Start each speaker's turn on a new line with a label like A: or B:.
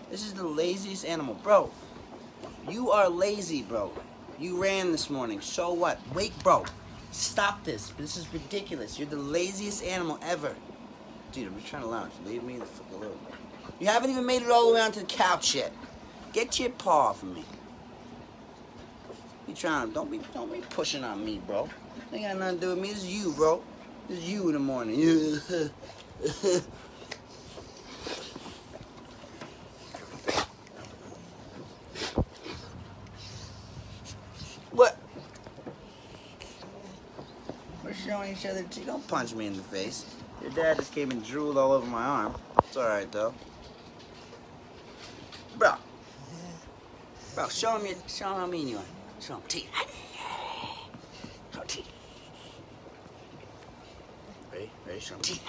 A: This is the laziest animal. Bro, you are lazy, bro. You ran this morning. So what? Wait, bro. Stop this. This is ridiculous. You're the laziest animal ever. Dude, I'm just trying to lounge. Leave me the fuck alone. You haven't even made it all the way onto the couch yet. Get your paw off of me. You trying to, don't be pushing on me, bro. Ain't got nothing to do with me. This is you, bro. This is you in the morning. What? We're showing each other too. Don't punch me in the face. Your dad just came and drooled all over my arm. It's alright though. Bro. Bro, show him how mean you are. Show him teeth. Show him teeth. Ready? Ready? Show him teeth.